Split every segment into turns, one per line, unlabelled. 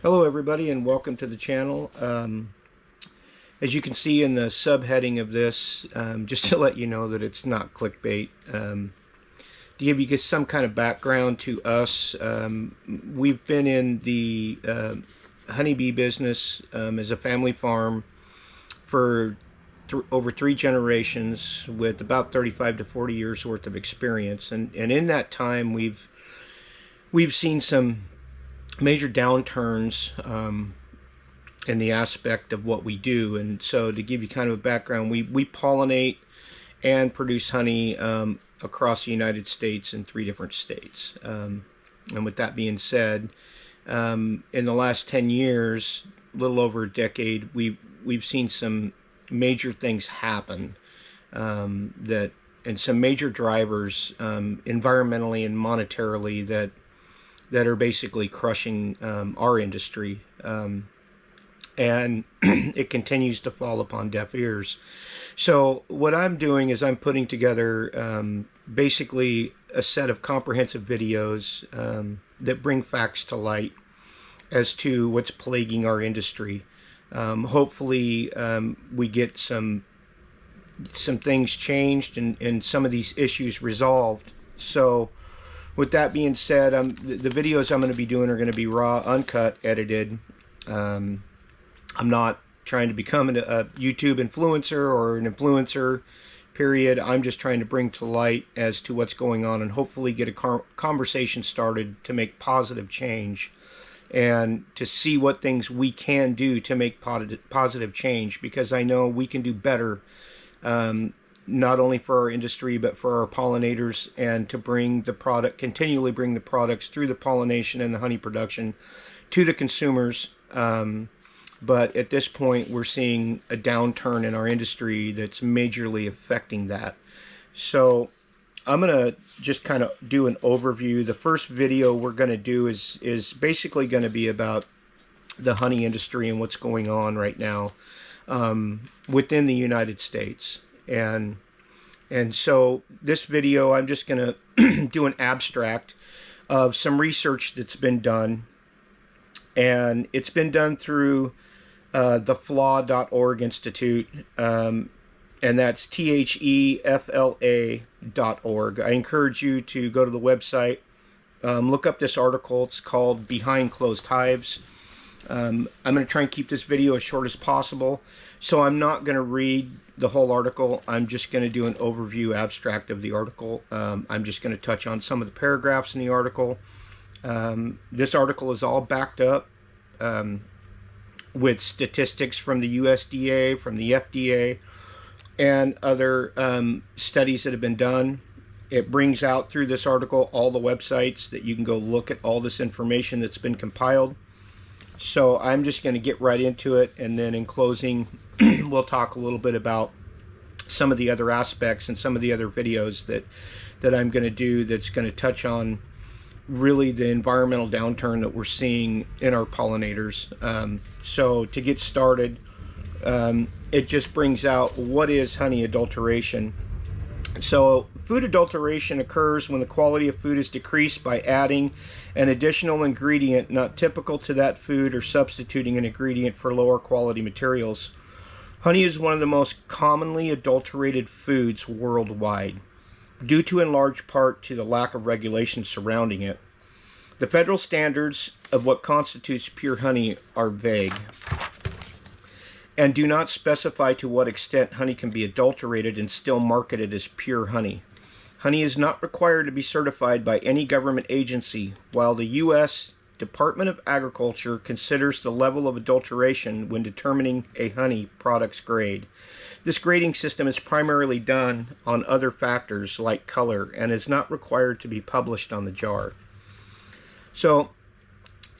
Hello everybody and welcome to the channel. As you can see in the subheading of this, just to let you know that it's not clickbait, to give you some kind of background to us, we've been in the honeybee business as a family farm for over 3 generations with about 35 to 40 years worth of experience, and in that time we've seen some major downturns in the aspect of what we do. And so to give you kind of a background, we pollinate and produce honey across the United States in 3 different states. And with that being said, in the last 10 years, a little over a decade, we've seen some major things happen and some major drivers environmentally and monetarily that are basically crushing our industry, and it continues to fall upon deaf ears. So what I'm doing is I'm putting together basically a set of comprehensive videos that bring facts to light as to what's plaguing our industry. Hopefully we get some things changed and some of these issues resolved. So with that being said, the videos I'm going to be doing are going to be raw, uncut, edited. I'm not trying to become a YouTube influencer or an influencer, period. I'm just trying to bring to light as to what's going on and hopefully get a conversation started to make positive change and to see what things we can do to make positive change, because I know we can do better, not only for our industry but for our pollinators, and to bring the product, continually bring the products through the pollination and the honey production to the consumers. But at this point we're seeing a downturn in our industry that's majorly affecting that. So I'm gonna just kind of do an overview. The first video we're going to do is basically going to be about the honey industry and what's going on right now within the United States. And so this video, I'm just going to do an abstract of some research that's been done, and it's been done through the flaw.org Institute, and that's THEFLA.org. I encourage you to go to the website, look up this article. It's called Behind Closed Hives. I'm going to try and keep this video as short as possible, so I'm not going to read the whole article. I'm just going to do an overview abstract of the article. I'm just going to touch on some of the paragraphs in the article. This article is all backed up with statistics from the USDA, from the FDA, and other studies that have been done. It brings out through this article all the websites that you can go look at all this information that's been compiled. So I'm just going to get right into it, and then in closing we'll talk a little bit about some of the other aspects and some of the other videos that I'm going to do that's going to touch on really the environmental downturn that we're seeing in our pollinators. So to get started, it just brings out what is honey adulteration. So food adulteration occurs when the quality of food is decreased by adding an additional ingredient not typical to that food or substituting an ingredient for lower quality materials. Honey is one of the most commonly adulterated foods worldwide, due to in large part to the lack of regulation surrounding it. The federal standards of what constitutes pure honey are vague and do not specify to what extent honey can be adulterated and still marketed as pure honey. Honey is not required to be certified by any government agency, while the U.S. Department of Agriculture considers the level of adulteration when determining a honey product's grade. This grading system is primarily done on other factors like color and is not required to be published on the jar. So,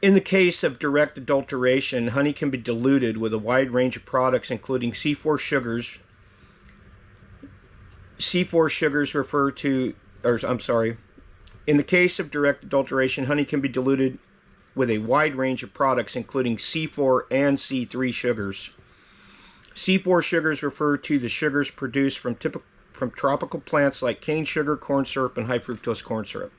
in the case of direct adulteration, honey can be diluted with a wide range of products, including C4 sugars. C4 sugars refer to, in the case of direct adulteration, honey can be diluted with a wide range of products, including C4 and C3 sugars. C4 sugars refer to the sugars produced from tropical plants like cane sugar, corn syrup, and high fructose corn syrup.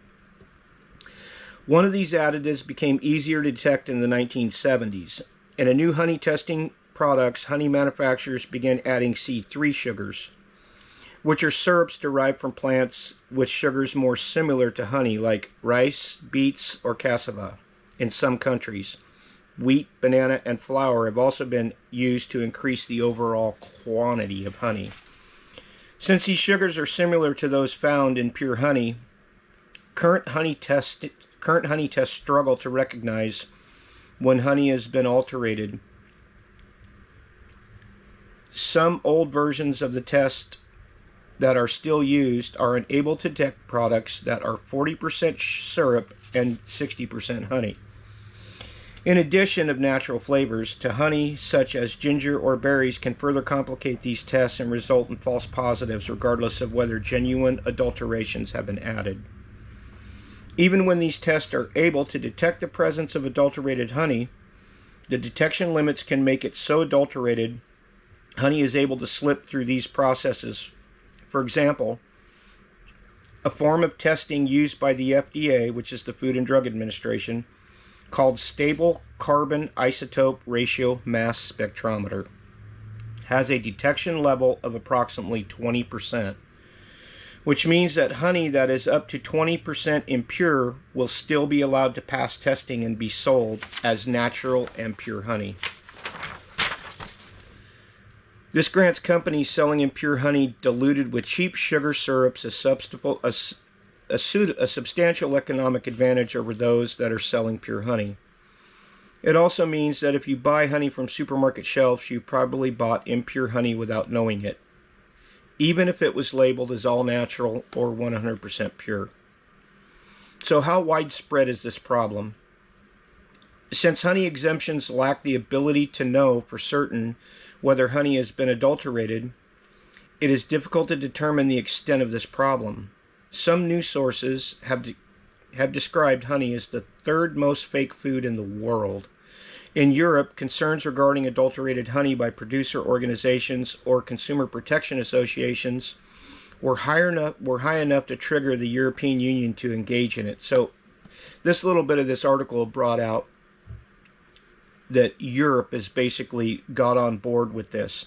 One of these additives became easier to detect in the 1970s. In a new honey testing products, honey manufacturers began adding C3 sugars, which are syrups derived from plants with sugars more similar to honey, like rice, beets, or cassava. In some countries, wheat, banana, and flour have also been used to increase the overall quantity of honey. Since these sugars are similar to those found in pure honey, current honey tests struggle to recognize when honey has been alterated. Some old versions of the test that are still used are unable to detect products that are 40% syrup and 60% honey. In addition of natural flavors to honey, such as ginger or berries, can further complicate these tests and result in false positives regardless of whether genuine adulterations have been added. Even when these tests are able to detect the presence of adulterated honey, the detection limits can make it so adulterated honey is able to slip through these processes. For example, a form of testing used by the FDA, which is the Food and Drug Administration, called Stable Carbon Isotope Ratio Mass Spectrometer, has a detection level of approximately 20%, which means that honey that is up to 20% impure will still be allowed to pass testing and be sold as natural and pure honey. This grants companies selling impure honey diluted with cheap sugar syrups a substantial economic advantage over those that are selling pure honey. It also means that if you buy honey from supermarket shelves, you probably bought impure honey without knowing it, even if it was labeled as all natural or 100% pure. So how widespread is this problem? Since honey exemptions lack the ability to know for certain whether honey has been adulterated, it is difficult to determine the extent of this problem. Some news sources have described honey as the third most fake food in the world. In Europe, concerns regarding adulterated honey by producer organizations or consumer protection associations were high enough to trigger the European Union to engage in it. So this little bit of this article brought out that Europe has basically got on board with this.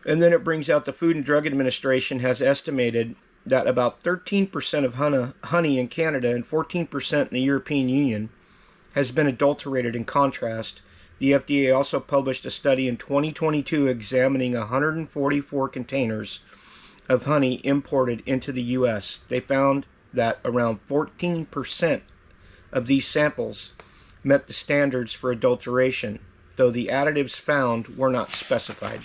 And then it brings out the Food and Drug Administration has estimated that about 13% of honey in Canada and 14% in the European Union has been adulterated. In contrast, the FDA also published a study in 2022 examining 144 containers of honey imported into the U.S. They found that around 14% of these samples met the standards for adulteration, though the additives found were not specified.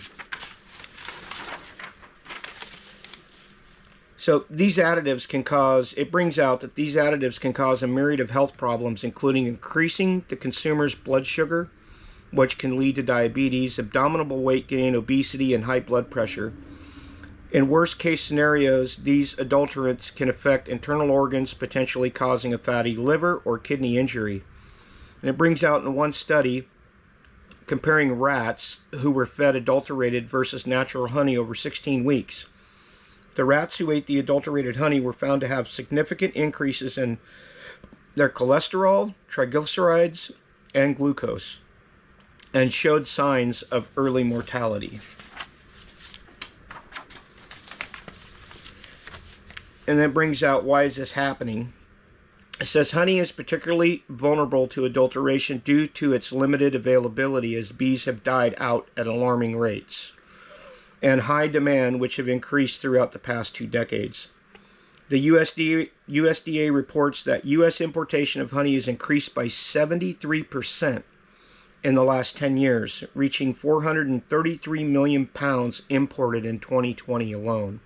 So these additives can cause, it brings out that these additives can cause a myriad of health problems, including increasing the consumer's blood sugar, which can lead to diabetes, abdominal weight gain, obesity, and high blood pressure. In worst case scenarios, these adulterants can affect internal organs, potentially causing a fatty liver or kidney injury. And it brings out in one study comparing rats who were fed adulterated versus natural honey over 16 weeks. The rats who ate the adulterated honey were found to have significant increases in their cholesterol, triglycerides, and glucose, and showed signs of early mortality. And that brings out, why is this happening? It says honey is particularly vulnerable to adulteration due to its limited availability, as bees have died out at alarming rates, and high demand, which have increased throughout the past 2 decades. The USDA reports that U.S. importation of honey has increased by 73% in the last 10 years, reaching 433 million pounds imported in 2020 alone.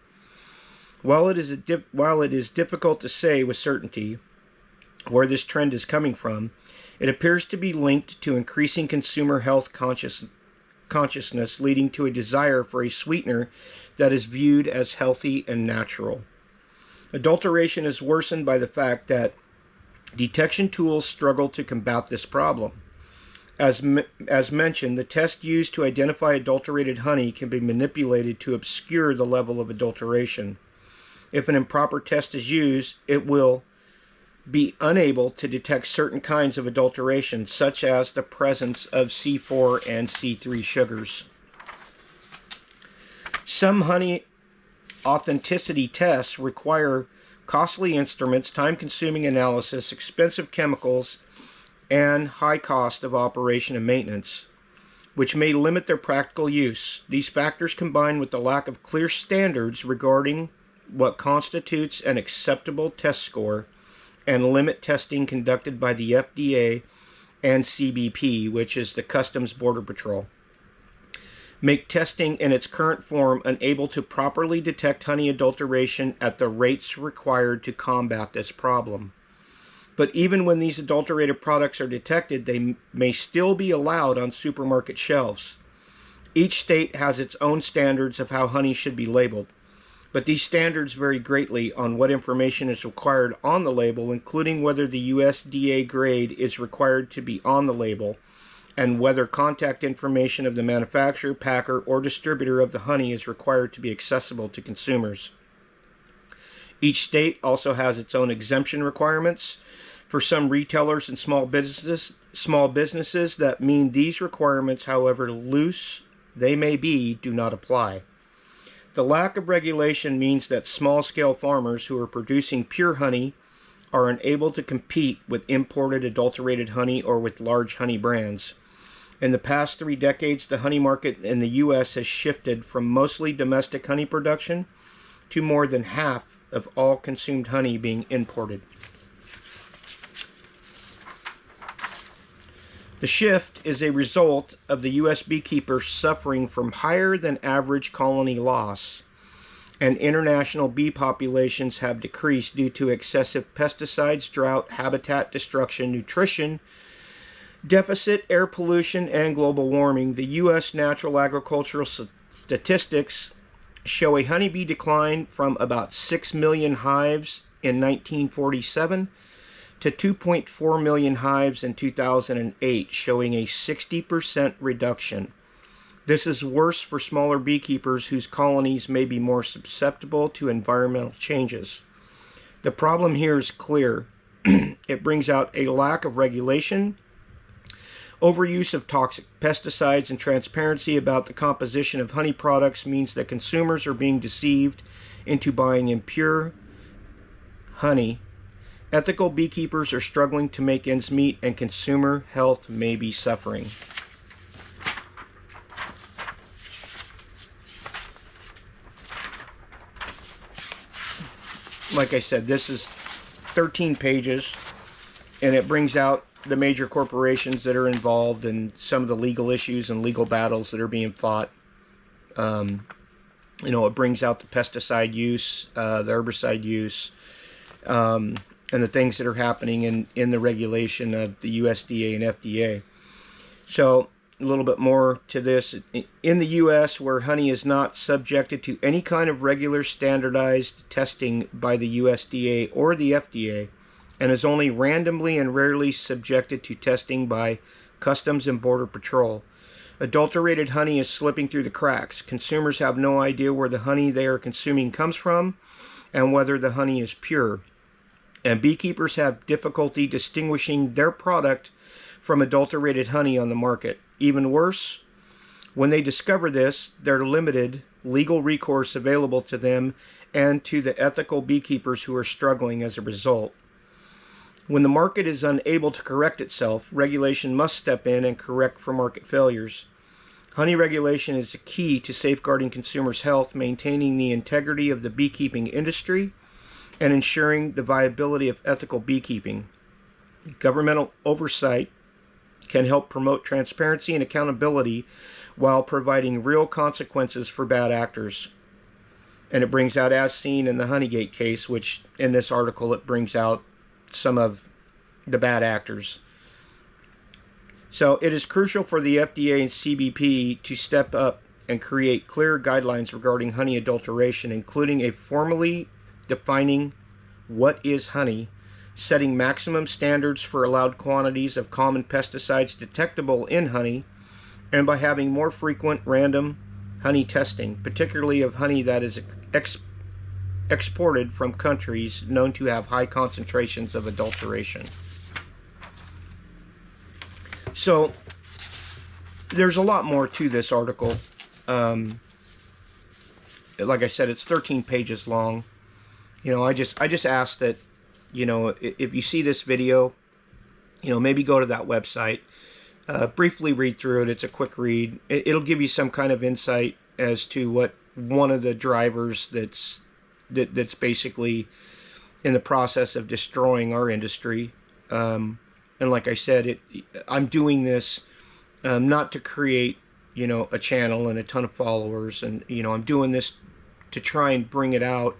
While it is difficult to say with certainty where this trend is coming from, it appears to be linked to increasing consumer health consciousness, leading to a desire for a sweetener that is viewed as healthy and natural. Adulteration is worsened by the fact that detection tools struggle to combat this problem. As mentioned, the test used to identify adulterated honey can be manipulated to obscure the level of adulteration. If an improper test is used, it will be unable to detect certain kinds of adulteration, such as the presence of C4 and C3 sugars. Some honey authenticity tests require costly instruments, time-consuming analysis, expensive chemicals, and high cost of operation and maintenance, which may limit their practical use. These factors, combined with the lack of clear standards regarding what constitutes an acceptable test score, and limit testing conducted by the FDA and CBP, which is the Customs Border Patrol, make testing in its current form unable to properly detect honey adulteration at the rates required to combat this problem. But even when these adulterated products are detected, they may still be allowed on supermarket shelves. Each state has its own standards of how honey should be labeled, but these standards vary greatly on what information is required on the label, including whether the USDA grade is required to be on the label, and whether contact information of the manufacturer, packer, or distributor of the honey is required to be accessible to consumers. Each state also has its own exemption requirements. For some retailers and small businesses, that mean these requirements, however loose they may be, do not apply. The lack of regulation means that small-scale farmers who are producing pure honey are unable to compete with imported adulterated honey or with large honey brands. In the past 3 decades, the honey market in the U.S. has shifted from mostly domestic honey production to more than half of all consumed honey being imported. The shift is a result of the U.S. beekeepers suffering from higher than average colony loss, and international bee populations have decreased due to excessive pesticides, drought, habitat destruction, nutrition deficit, air pollution, and global warming. The U.S. natural agricultural statistics show a honeybee decline from about 6 million hives in 1947 to 2.4 million hives in 2008, showing a 60% reduction. This is worse for smaller beekeepers whose colonies may be more susceptible to environmental changes. The problem here is clear. It brings out a lack of regulation, overuse of toxic pesticides, and transparency about the composition of honey products means that consumers are being deceived into buying impure honey. Ethical beekeepers are struggling to make ends meet, and consumer health may be suffering. Like I said, this is 13 pages, and it brings out the major corporations that are involved and some of the legal issues and legal battles that are being fought. It brings out the pesticide use, the herbicide use, and the things that are happening in the regulation of the USDA and FDA. So a little bit more to this. In the U.S., where honey is not subjected to any kind of regular standardized testing by the USDA or the FDA, and is only randomly and rarely subjected to testing by Customs and Border Patrol, adulterated honey is slipping through the cracks. Consumers have no idea where the honey they are consuming comes from and whether the honey is pure. And beekeepers have difficulty distinguishing their product from adulterated honey on the market. Even worse, when they discover this, their limited legal recourse available to them and to the ethical beekeepers who are struggling as a result. When the market is unable to correct itself, regulation must step in and correct for market failures. Honey regulation is the key to safeguarding consumers' health, maintaining the integrity of the beekeeping industry, and ensuring the viability of ethical beekeeping. Governmental oversight can help promote transparency and accountability while providing real consequences for bad actors. And it brings out, as seen in the Honeygate case, which in this article it brings out some of the bad actors. So it is crucial for the FDA and CBP to step up and create clear guidelines regarding honey adulteration, including a formally defining what is honey, setting maximum standards for allowed quantities of common pesticides detectable in honey, and by having more frequent random honey testing, particularly of honey that is exported from countries known to have high concentrations of adulteration. So there's a lot more to this article. Like I said, it's 13 pages long. You know, I just ask that, you know, if you see this video, you know, maybe go to that website, briefly read through it. It's a quick read. It'll give you some kind of insight as to what one of the drivers that's basically in the process of destroying our industry. And like I said, I'm doing this not to create, you know, a channel and a ton of followers, and you know, I'm doing this to try and bring it out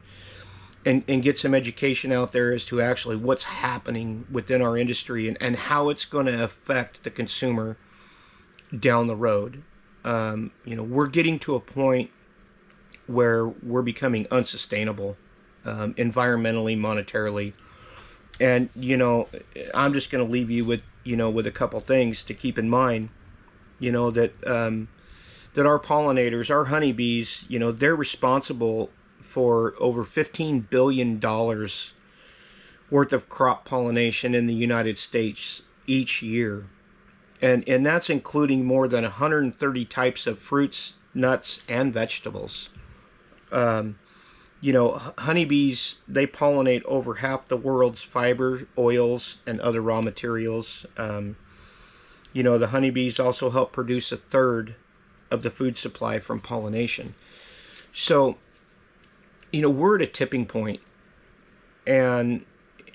and get some education out there as to actually what's happening within our industry and how it's going to affect the consumer down the road. You know, we're getting to a point where we're becoming unsustainable, environmentally, monetarily. And, you know, I'm just going to leave you with, you know, with a couple things to keep in mind, you know, that that our pollinators, our honeybees, you know, they're responsible for over $15 billion worth of crop pollination in the United States each year. And that's including more than 130 types of fruits, nuts, and vegetables. You know, honeybees, they pollinate over half the world's fiber, oils, and other raw materials. You know, the honeybees also help produce a third of the food supply from pollination. So, you know, we're at a tipping point, and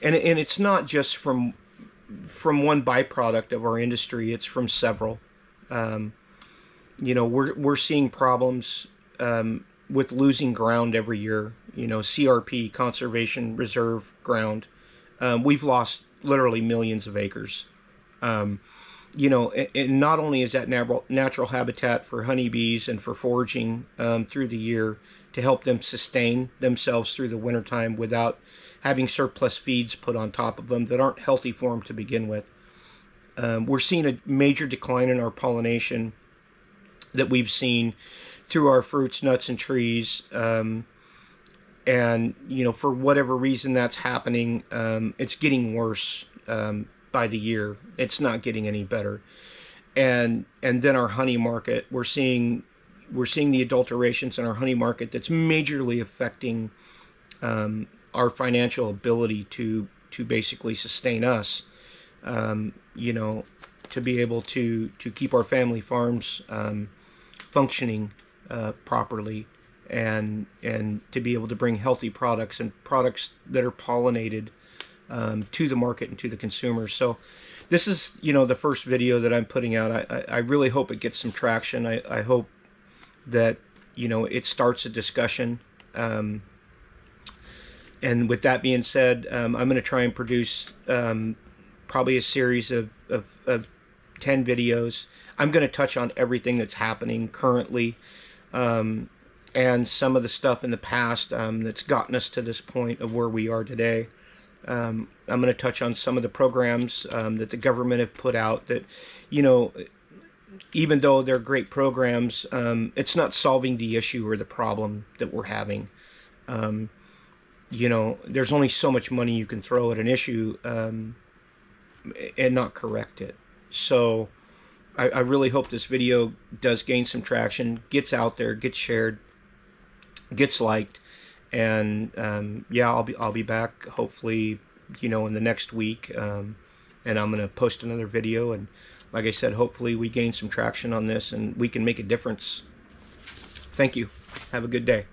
it's not just from one byproduct of our industry. It's from several. You know, we're seeing problems with losing ground every year. You know, CRP, conservation reserve ground. We've lost literally millions of acres. You know, and not only is that natural habitat for honeybees and for foraging through the year to help them sustain themselves through the wintertime without having surplus feeds put on top of them that aren't healthy for them to begin with. We're seeing a major decline in our pollination that we've seen through our fruits, nuts, and trees. And, you know, for whatever reason that's happening, it's getting worse by the year. It's not getting any better. And then our honey market, we're seeing the adulterations in our honey market that's majorly affecting our financial ability to basically sustain us, you know, to be able to keep our family farms functioning properly, and to be able to bring healthy products and products that are pollinated to the market and to the consumers. So this is, you know, the first video that I'm putting out. I really hope it gets some traction. I hope that, you know, it starts a discussion. And with that being said, I'm going to try and produce probably a series of 10 videos. I'm going to touch on everything that's happening currently, and some of the stuff in the past that's gotten us to this point of where we are today. I'm going to touch on some of the programs that the government have put out that, you know, even though they're great programs, it's not solving the issue or the problem that we're having. You know, there's only so much money you can throw at an issue and not correct it. So I really hope this video does gain some traction, gets out there, gets shared, gets liked, and yeah, I'll be back hopefully, you know, in the next week, and I'm gonna post another video, and like I said, hopefully we gain some traction on this and we can make a difference. Thank you. Have a good day.